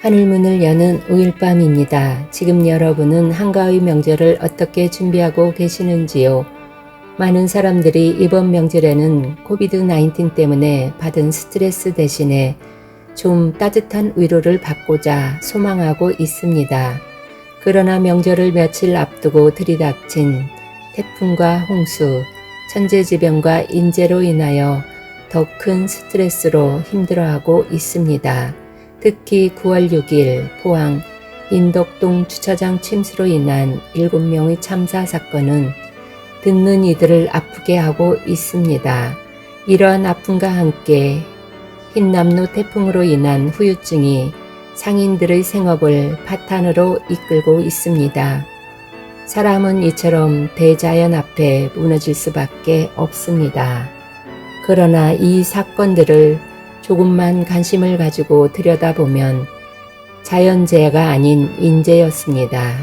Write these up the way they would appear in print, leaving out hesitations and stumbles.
하늘문을 여는 5일밤입니다. 지금 여러분은 한가위 명절을 어떻게 준비하고 계시는지요? 많은 사람들이 이번 명절에는 코비드-19 때문에 받은 스트레스 대신에 좀 따뜻한 위로를 받고자 소망하고 있습니다. 그러나 명절을 며칠 앞두고 들이닥친 태풍과 홍수, 천재지변과 인재로 인하여 더 큰 스트레스로 힘들어하고 있습니다. 특히 9월 6일 포항 인덕동 주차장 침수로 인한 7명의 참사 사건은 듣는 이들을 아프게 하고 있습니다. 이러한 아픔과 함께 흰남노 태풍으로 인한 후유증이 상인들의 생업을 파탄으로 이끌고 있습니다. 사람은 이처럼 대자연 앞에 무너질 수밖에 없습니다. 그러나 이 사건들을 조금만 관심을 가지고 들여다보면 자연재해가 아닌 인재였습니다.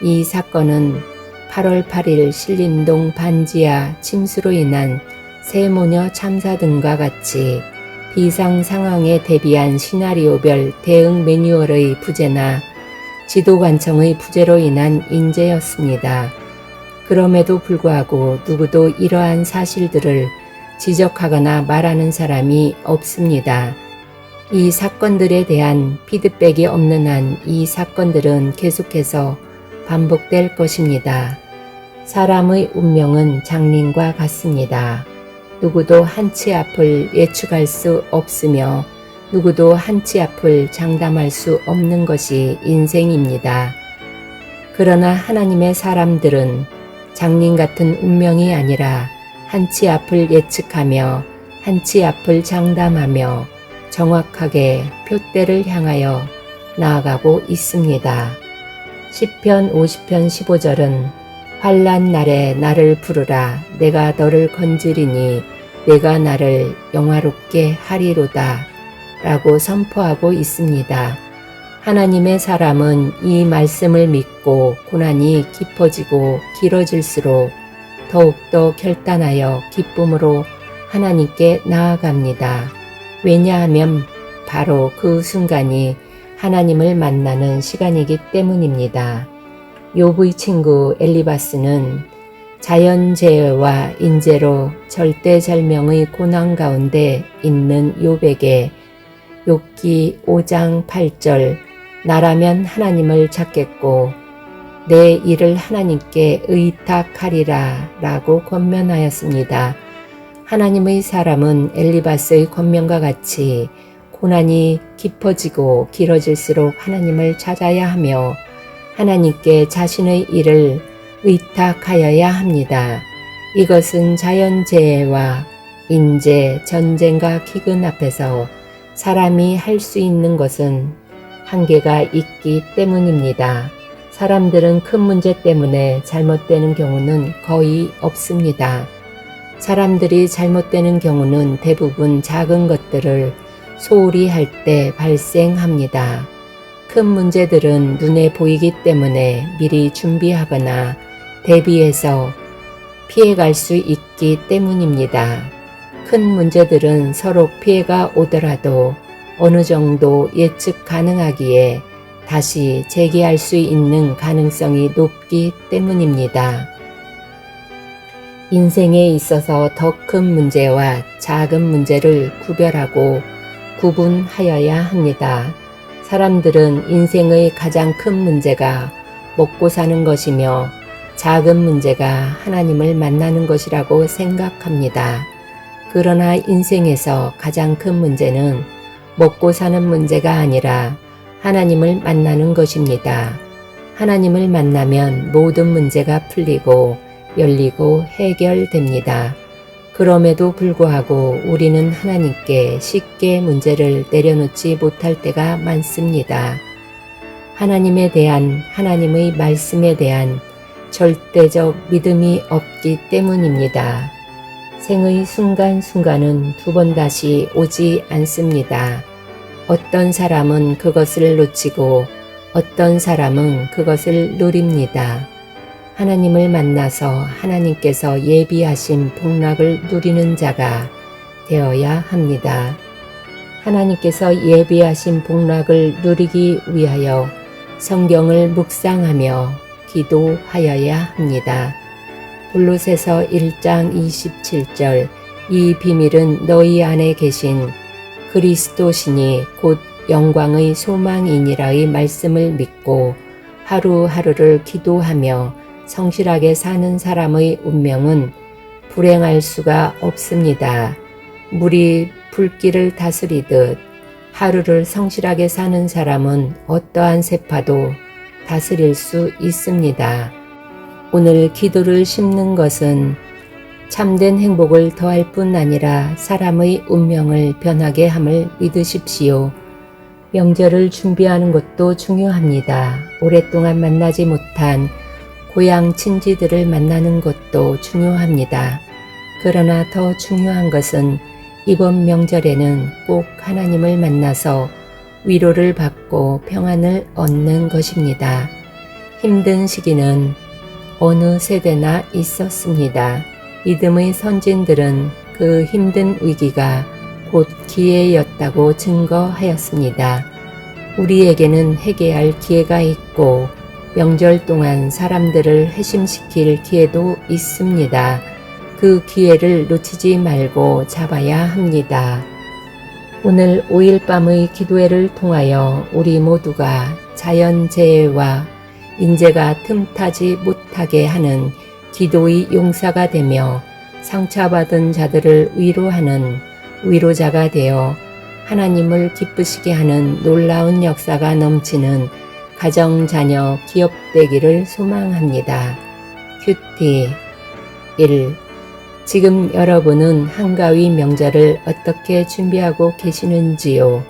이 사건은 8월 8일 신림동 반지하 침수로 인한 세모녀 참사 등과 같이 비상 상황에 대비한 시나리오별 대응 매뉴얼의 부재나 지도관청의 부재로 인한 인재였습니다. 그럼에도 불구하고 누구도 이러한 사실들을 지적하거나 말하는 사람이 없습니다. 이 사건들에 대한 피드백이 없는 한 이 사건들은 계속해서 반복될 것입니다. 사람의 운명은 장님과 같습니다. 누구도 한치 앞을 예측할 수 없으며 누구도 한치 앞을 장담할 수 없는 것이 인생입니다. 그러나 하나님의 사람들은 장님 같은 운명이 아니라 한치 앞을 예측하며 한치 앞을 장담하며 정확하게 표대를 향하여 나아가고 있습니다. 시편 50편 15절은 환난 날에 나를 부르라 내가 너를 건지리니 내가 나를 영화롭게 하리로다 라고 선포하고 있습니다. 하나님의 사람은 이 말씀을 믿고 고난이 깊어지고 길어질수록 더욱더 결단하여 기쁨으로 하나님께 나아갑니다. 왜냐하면 바로 그 순간이 하나님을 만나는 시간이기 때문입니다. 욥의 친구 엘리바스는 자연재해와 인재로 절대절명의 고난 가운데 있는 욥에게 욥기 5장 8절 나라면 하나님을 찾겠고 내 일을 하나님께 의탁하리라 라고 권면하였습니다. 하나님의 사람은 엘리바스의 권면과 같이 고난이 깊어지고 길어질수록 하나님을 찾아야 하며 하나님께 자신의 일을 의탁하여야 합니다. 이것은 자연재해와 인재, 전쟁과 기근 앞에서 사람이 할 수 있는 것은 한계가 있기 때문입니다. 사람들은 큰 문제 때문에 잘못되는 경우는 거의 없습니다. 사람들이 잘못되는 경우는 대부분 작은 것들을 소홀히 할 때 발생합니다. 큰 문제들은 눈에 보이기 때문에 미리 준비하거나 대비해서 피해갈 수 있기 때문입니다. 큰 문제들은 서로 피해가 오더라도 어느 정도 예측 가능하기에 다시 재개할 수 있는 가능성이 높기 때문입니다. 인생에 있어서 더 큰 문제와 작은 문제를 구별하고 구분하여야 합니다. 사람들은 인생의 가장 큰 문제가 먹고 사는 것이며 작은 문제가 하나님을 만나는 것이라고 생각합니다. 그러나 인생에서 가장 큰 문제는 먹고 사는 문제가 아니라 하나님을 만나는 것입니다. 하나님을 만나면 모든 문제가 풀리고 열리고 해결됩니다. 그럼에도 불구하고 우리는 하나님께 쉽게 문제를 내려놓지 못할 때가 많습니다. 하나님에 대한 하나님의 말씀에 대한 절대적 믿음이 없기 때문입니다. 생의 순간순간은 두 번 다시 오지 않습니다. 어떤 사람은 그것을 놓치고 어떤 사람은 그것을 누립니다. 하나님을 만나서 하나님께서 예비하신 복락을 누리는 자가 되어야 합니다. 하나님께서 예비하신 복락을 누리기 위하여 성경을 묵상하며 기도하여야 합니다. 골로새서 1장 27절 이 비밀은 너희 안에 계신 그리스도시니 곧 영광의 소망이니라의 말씀을 믿고 하루하루를 기도하며 성실하게 사는 사람의 운명은 불행할 수가 없습니다. 물이 불길을 다스리듯 하루를 성실하게 사는 사람은 어떠한 세파도 다스릴 수 있습니다. 오늘 기도를 심는 것은 참된 행복을 더할 뿐 아니라 사람의 운명을 변하게 함을 믿으십시오. 명절을 준비하는 것도 중요합니다. 오랫동안 만나지 못한 고향 친지들을 만나는 것도 중요합니다. 그러나 더 중요한 것은 이번 명절에는 꼭 하나님을 만나서 위로를 받고 평안을 얻는 것입니다. 힘든 시기는 어느 세대나 있었습니다. 믿음의 선진들은 그 힘든 위기가 곧 기회였다고 증거하였습니다. 우리에게는 회개할 기회가 있고 명절 동안 사람들을 회심시킬 기회도 있습니다. 그 기회를 놓치지 말고 잡아야 합니다. 오늘 5일 밤의 기도회를 통하여 우리 모두가 자연재해와 인재가 틈타지 못하게 하는 기도의 용사가 되며 상처받은 자들을 위로하는 위로자가 되어 하나님을 기쁘시게 하는 놀라운 역사가 넘치는 가정, 자녀, 기업 되기를 소망합니다. 큐티 1. 지금 여러분은 한가위 명절을 어떻게 준비하고 계시는지요?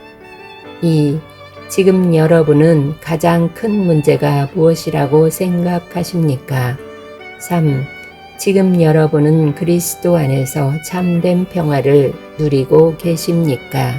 2. 지금 여러분은 가장 큰 문제가 무엇이라고 생각하십니까? 3. 지금 여러분은 그리스도 안에서 참된 평화를 누리고 계십니까?